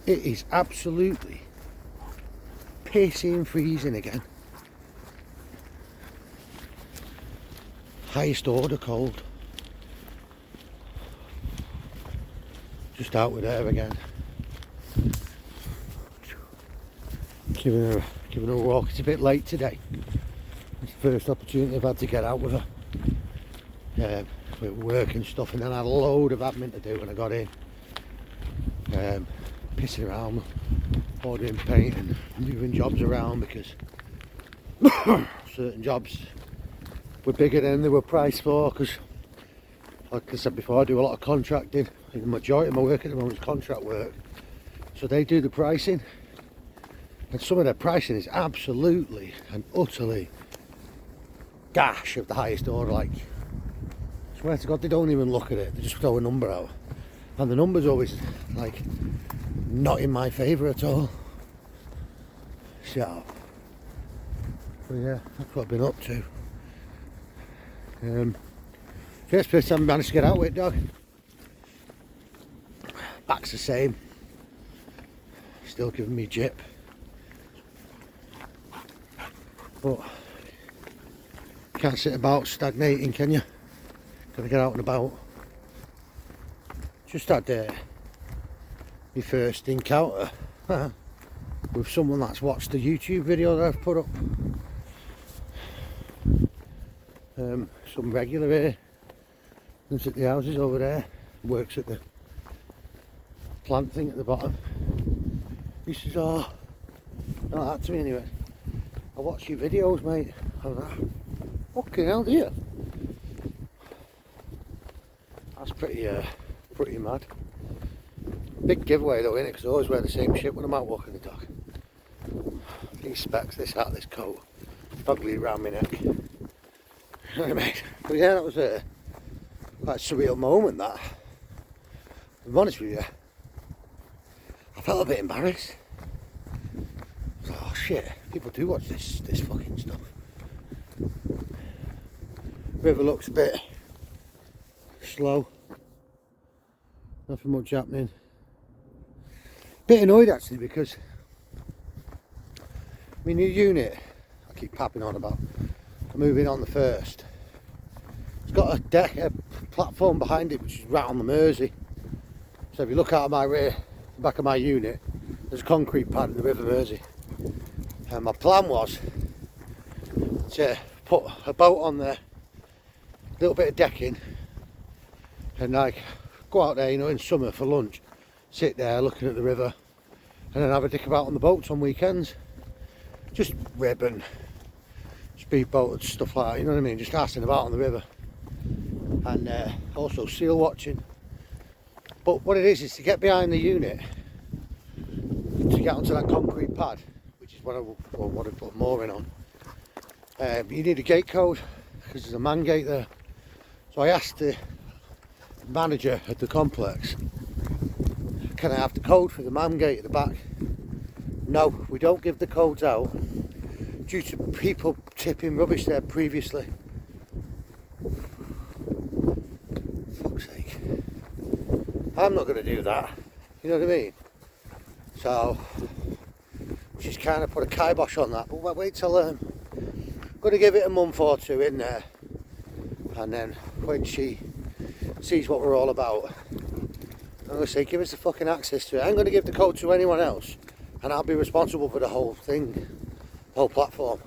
It is absolutely pissing freezing again. Highest order cold. Just out with her again. Giving her a walk. It's a bit late today. It's the first opportunity I've had to get out with her. With work and stuff, and then I had a load of admin to do when I got in. Pissing around, ordering paint and moving jobs around because certain jobs were bigger than they were priced for, because like I said before, I do a lot of contracting. The majority of my work at the moment is contract work, so they do the pricing, and some of their pricing is absolutely and utterly gash of the highest order. Like, I swear to God, they don't even look at it, they just throw a number out, and the number's always like not in my favour at all. So yeah, that's what I've been up to. First person I managed to get out with, dog. Back's the same. Still giving me jip. But can't sit about stagnating, can you? Gotta get out and about. Just had my first encounter with someone that's watched the YouTube video that I've put up. Some regular here, lives at the houses over there, works at the plant thing at the bottom. He says, "Oh, not that to me anyway. I watch your videos, mate." I was like, "Fucking hell, do you?" That's pretty mad. Big giveaway though, innit? Because I always wear the same shit when I'm out walking the dog. These specs, this hat, this coat, ugly around my neck. You know what I mean? But yeah, that was quite a surreal moment, that. To be honest with you, I felt a bit embarrassed. I was like, oh shit, people do watch this fucking stuff. River looks a bit slow. Nothing much happening. Bit annoyed actually, because my new unit, I keep papping on about, I'm moving on the 1st. It's got a platform behind it which is right on the Mersey. So if you look out of my rear, the back of my unit, there's a concrete pad in the River Mersey. And my plan was to put a boat on there, a little bit of decking, and like go out there, you know, in summer for lunch, sit there looking at the river, and then have a dick about on the boats on weekends. Just rib and speedboat and stuff like that, you know what I mean? Just casting about on the river. And also seal watching. But what it is to get behind the unit, to get onto that concrete pad, which is what I want to put mooring on, you need a gate code, because there's a man gate there. So I asked the manager at the complex, can I have the code for the man gate at the back? No, we don't give the codes out due to people tipping rubbish there previously. Fuck's sake. I'm not going to do that, you know what I mean? So she's kind of put a kibosh on that, but wait till I'm going to give it a month or two in there, and then when she sees what we're all about, I'm going to say, give us the fucking access to it. I ain't going to give the code to anyone else, and I'll be responsible for the whole thing, the whole platform.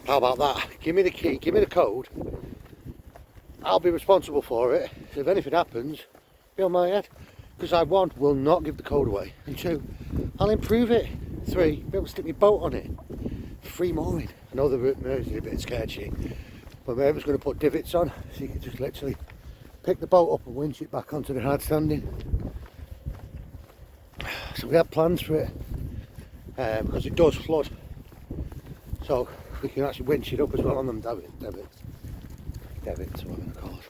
How about that? Give me the key, give me the code, I'll be responsible for it. So if anything happens, be on my head. Because I, 1, will not give the code away, and 2, I'll improve it. 3, be able to stick my boat on it. Free mooring. I know the Mersey a bit sketchy, but maybe it's going to put divots on, so you can just literally pick the boat up and winch it back onto the hard standing. So we have plans for it, because it does flood, so we can actually winch it up as well on them davits, what I'm going to call it.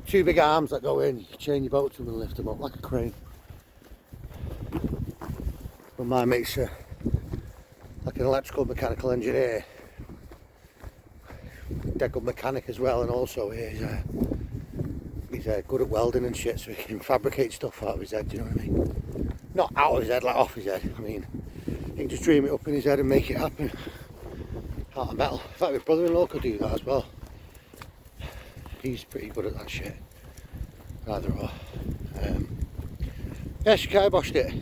2 big arms that go in, you can chain your boat to them and lift them up like a crane. But my mate's like an electrical mechanical engineer, dead good mechanic as well, and also he's good at welding and shit, so he can fabricate stuff out of his head, do you know what I mean? Not out of his head, like off his head. I mean, he can just dream it up in his head and make it happen. Heart of metal. In fact, my brother-in-law could do that as well. He's pretty good at that shit. Either or. Yeah, she kiboshed it.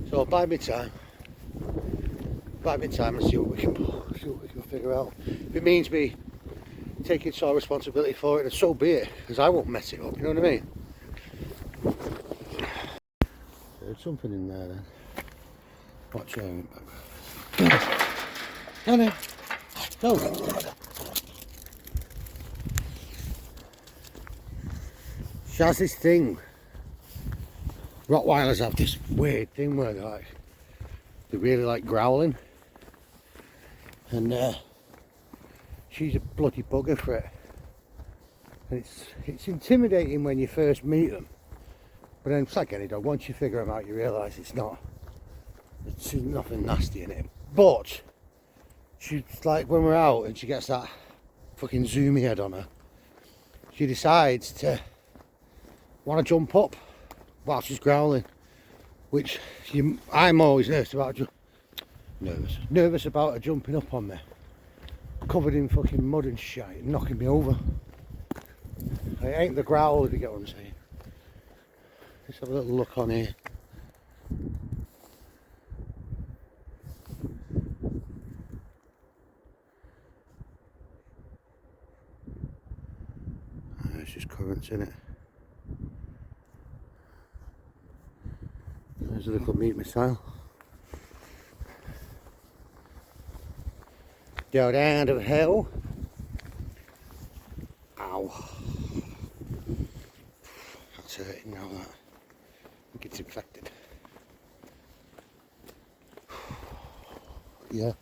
So bide me time. Bide me time and see what we can figure out. If it means me taking sole responsibility for it, then so be it. Because I won't mess it up, you know what I mean? There's something in there then. Watch out. No, no. Go. She has this thing. Rottweilers have this weird thing where they really like growling. And she's a bloody bugger for it. And it's intimidating when you first meet them. But then it's like any dog, once you figure them out you realise there's nothing nasty in it. But she's like, when we're out and she gets that fucking zoomy head on her, she decides to want to jump up while she's growling, which I'm always nervous about her jumping up on me, covered in fucking mud and shit, and knocking me over. It ain't the growl, if you get what I'm saying. Let's have a little look on here. There's just currents in it. There's a little meat missile. Go down to the hill. Ow. That's hurting now, that. I think it's infected. Yeah.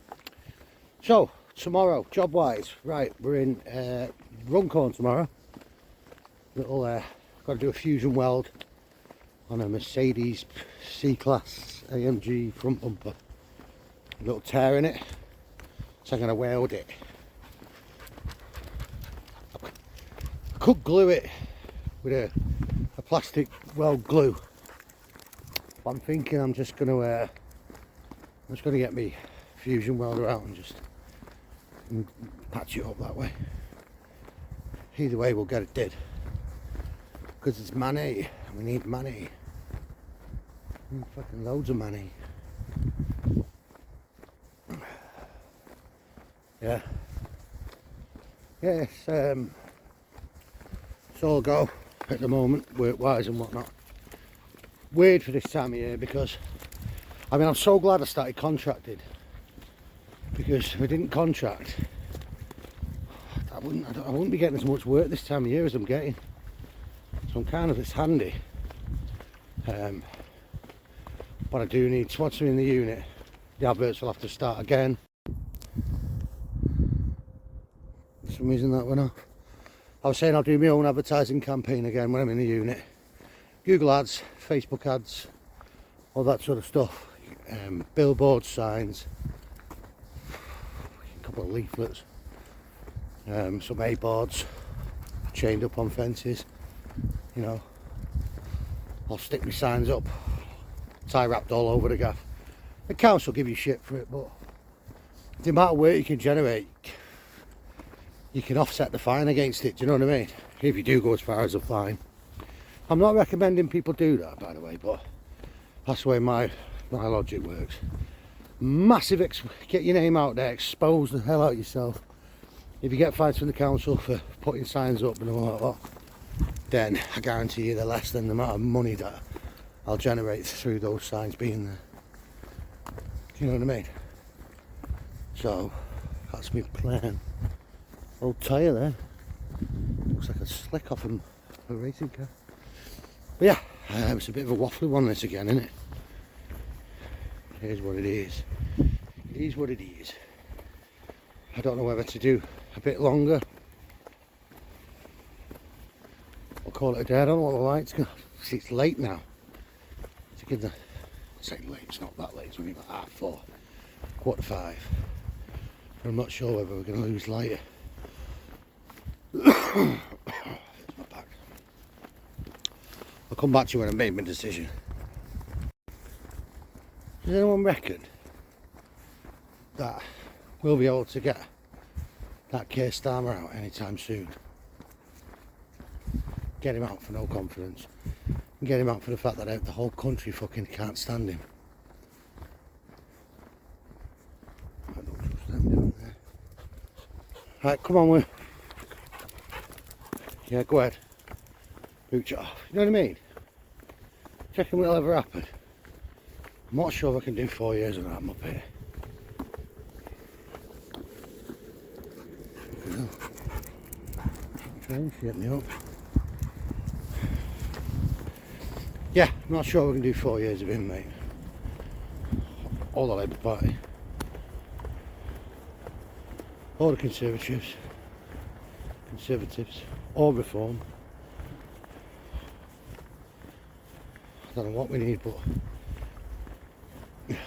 So, tomorrow, job wise, right, we're in Runcorn tomorrow. Got to do a fusion weld on a Mercedes C-Class AMG front bumper. A little tear in it, so I'm going to weld it. I could glue it with a plastic weld glue, but I'm thinking I'm just going to get me fusion welder out and just patch it up that way. Either way, we'll get it did, because it's money. We need money. We need fucking loads of money. Yeah. Yes, it's all go at the moment, work-wise and whatnot. Weird for this time of year, because I mean, I'm so glad I started contracted, because if I didn't contract, I wouldn't be getting as much work this time of year as I'm getting. So it's handy. But I do need, once I'm in the unit, the adverts will have to start again. For some reason that went off. I was saying I'll do my own advertising campaign again when I'm in the unit. Google ads, Facebook ads, all that sort of stuff. Billboard signs, a couple of leaflets, some A-boards chained up on fences. You know, I'll stick my signs up, tie wrapped all over the gaff. The council give you shit for it, but the amount of work you can generate, you can offset the fine against it, do you know what I mean? If you do go as far as a fine. I'm not recommending people do that, by the way, but that's the way my logic works. Massive, get your name out there, expose the hell out of yourself. If you get fines from the council for putting signs up and all that, then I guarantee you they're less than the amount of money that I'll generate through those signs being there. Do you know what I mean? So that's my plan. Old tyre there. Looks like a slick off a racing car. But yeah, it's a bit of a waffly one this again, isn't it? Here's what it is. It is what it is. I don't know whether to do a bit longer. I'll call it a day. I don't know what the light's going to... See, it's late now. To give the... I say late, it's not that late. It's only about 4:30, 4:45. I'm not sure whether we're going to lose light. It's my back. I'll come back to you when I've made my decision. Does anyone reckon that we'll be able to get that Keir Starmer out anytime soon? Get him out for no confidence. And get him out for the fact that the whole country fucking can't stand him. I don't trust them down there. Right, come on, Will. Yeah, go ahead. Booch it off. You know what I mean? Checking what'll ever happen. I'm not sure if I can do 4 years of that muppet. Trying to shit me up. Yeah, I'm not sure we can do 4 years of him, mate. Or the Labour Party. Or the Conservatives. Or Reform. I don't know what we need, but they're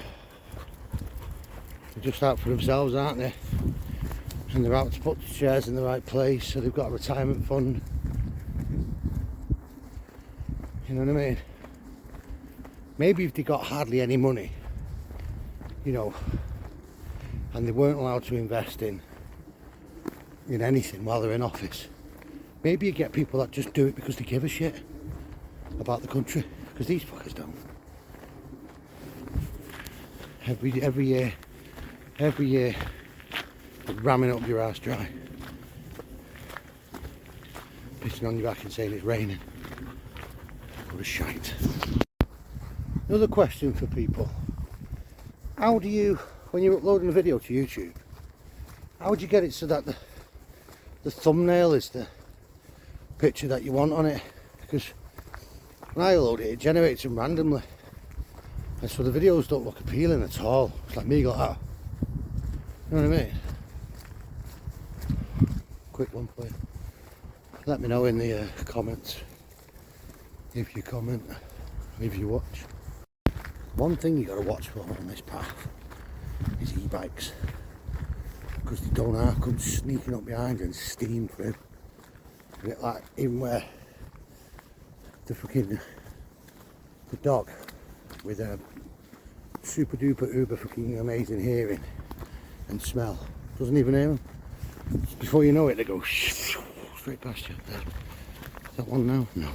just out for themselves, aren't they? And they're out to put the shares in the right place, so they've got a retirement fund. You know what I mean? Maybe if they got hardly any money, you know, and they weren't allowed to invest in anything while they're in office, maybe you get people that just do it because they give a shit about the country, because these fuckers don't. Every year, ramming up your ass dry, pissing on your back and saying it's raining. What a shite. Another question for people: how do you, when you're uploading a video to YouTube, how would you get it so that the thumbnail is the picture that you want on it? Because when I load it, it generates them randomly, and so the videos don't look appealing at all. It's like me like that. You know what I mean? Quick one for you. Let me know in the comments if you comment, if you watch. One thing you got to watch for on this path is e-bikes, because they don't come sneaking up behind and steam through. A bit like even where the dog with a super duper uber fucking amazing hearing and smell doesn't even hear them. Before you know it, they go straight past you. Is that one now? No.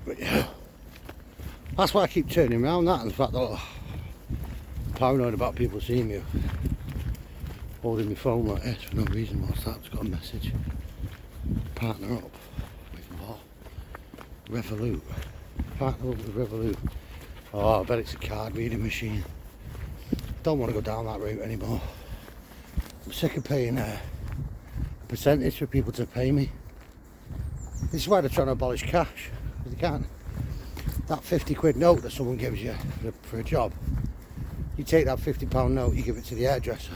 But yeah, that's why I keep turning around. That and the fact that I'm paranoid about people seeing you holding my phone like this for no reason. What's that? It's got a message. Partner up with what? Revolut. Partner up with Revolut. Oh, I bet it's a card reading machine. Don't want to go down that route anymore. I'm sick of paying a percentage for people to pay me. This is why they're trying to abolish cash, because they can't. That 50 quid note that someone gives you for a job, you take that £50 note, you give it to the hairdresser.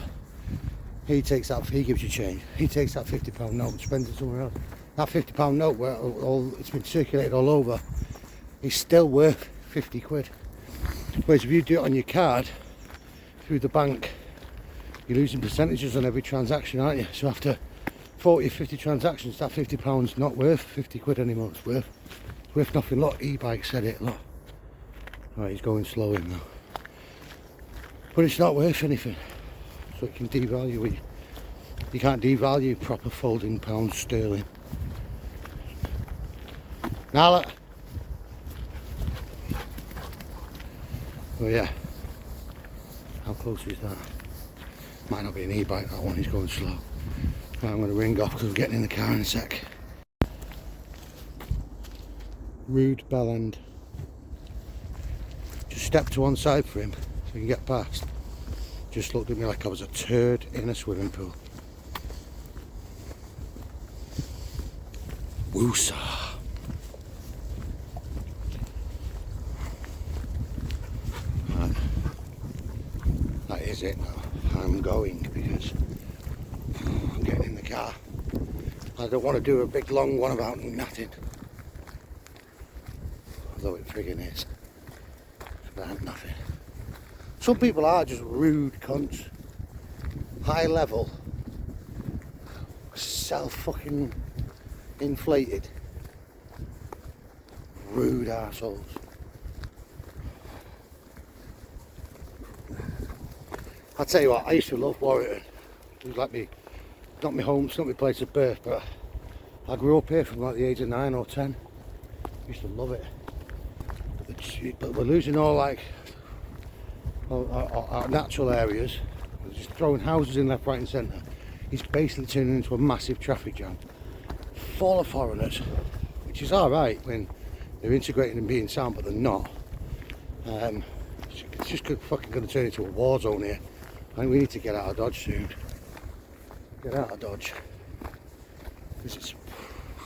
He takes that, he gives you change. He takes that £50 note and spends it somewhere else. That £50 note, where it's been circulated all over, is still worth 50 quid. Whereas if you do it on your card through the bank, you're losing percentages on every transaction, aren't you? So after 40 or 50 transactions, that £50 not worth 50 quid anymore. It's worth nothing. Look, e-bike said it. Look, right, he's going slow in now, but it's not worth anything. So it can devalue it. You can't devalue proper folding pounds sterling. Now look. Oh yeah. How close is that? Might not be an e-bike, that one. He's going slow. Right, I'm going to ring off because we're getting in the car in a sec. Rude bell end. Just step to one side for him so he can get past. Just looked at me like I was a turd in a swimming pool. Woosah. Right. That is it now. I'm going because I'm getting in the car. I don't want to do a big long one about nothing. Although it friggin' is. It's about nothing. Some people are just rude cunts. High level. Self-fucking inflated. Rude arseholes. I tell you what, I used to love Warrington. It was like not my home, it's not my place of birth, but I grew up here from like the age of 9 or 10. I used to love it. But we're losing all like our natural areas. We're just throwing houses in left, right and centre. It's basically turning into a massive traffic jam full of foreigners, which is alright when they're integrating and being sound, but they're not. It's just fucking going to turn into a war zone here. I think we need to get out of Dodge soon. Get out of Dodge. Because it's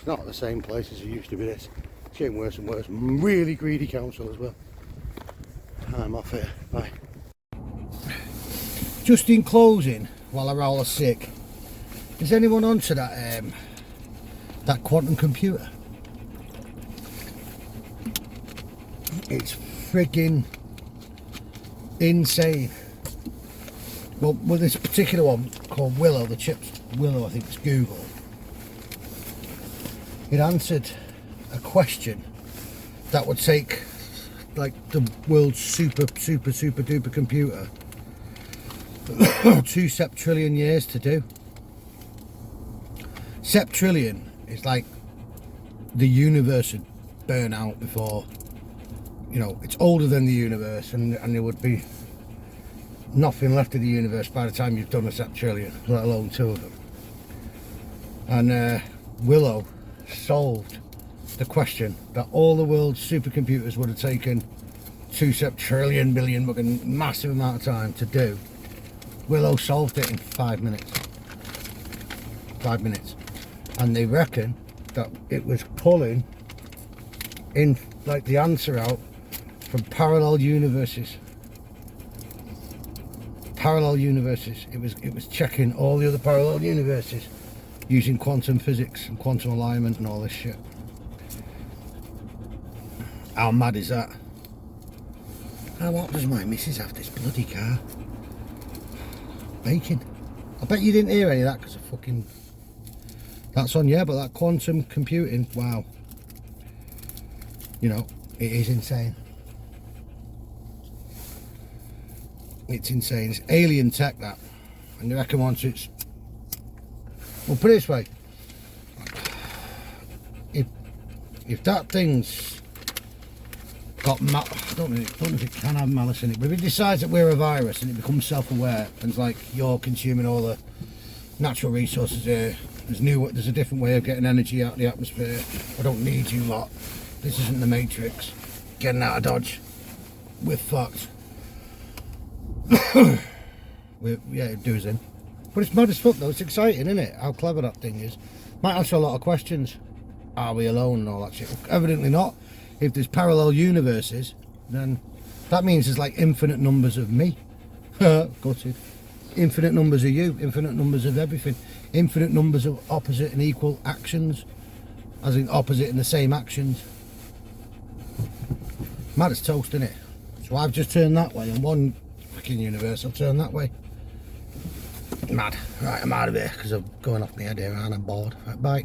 not the same place as it used to be. It's getting worse and worse. Really greedy council as well. I'm off here. Bye. Just in closing, while I roll a sick, is anyone onto that quantum computer? It's friggin' insane. Well, this particular one called Willow, the chips Willow, I think it's Google. It answered a question that would take like the world's super duper computer 2 septrillion years to do. Septrillion is like the universe would burn out before, you know, it's older than the universe, and there would be nothing left of the universe by the time you've done a septrillion, let alone 2 of them. And Willow solved the question that all the world's supercomputers would have taken 2 septrillion billion massive amount of time to do. Willow solved it in 5 minutes. 5 minutes. And they reckon that it was pulling in like the answer out from parallel universes. Parallel universes. It was checking all the other parallel universes using quantum physics and quantum alignment and all this shit. How mad is that? Now what does my missus have this bloody car? Baking. I bet you didn't hear any of that because of fucking... That's on, yeah, but that quantum computing, wow. You know, it is insane. It's insane. It's alien tech, that. And they reckon once it's... Well, put it this way. If that thing's got I don't know if it can have malice in it, but if it decides that we're a virus and it becomes self-aware and it's like, you're consuming all the natural resources here, there's a different way of getting energy out of the atmosphere, I don't need you lot, this isn't the Matrix, getting out of Dodge, we're fucked. Yeah, it does in. But it's mad as fuck though, it's exciting, isn't it? How clever that thing is. Might answer a lot of questions. Are we alone and all that shit? Evidently not. If there's parallel universes, then that means there's like infinite numbers of me. Gutted. Infinite numbers of you, infinite numbers of everything. Infinite numbers of opposite and equal actions. As in opposite and the same actions. Mad as toast, isn't it? So I've just turned that way, and one fucking universe I've turned that way. Mad. Right, I'm out of here because I'm going off my head here and I'm bored. Right, bye.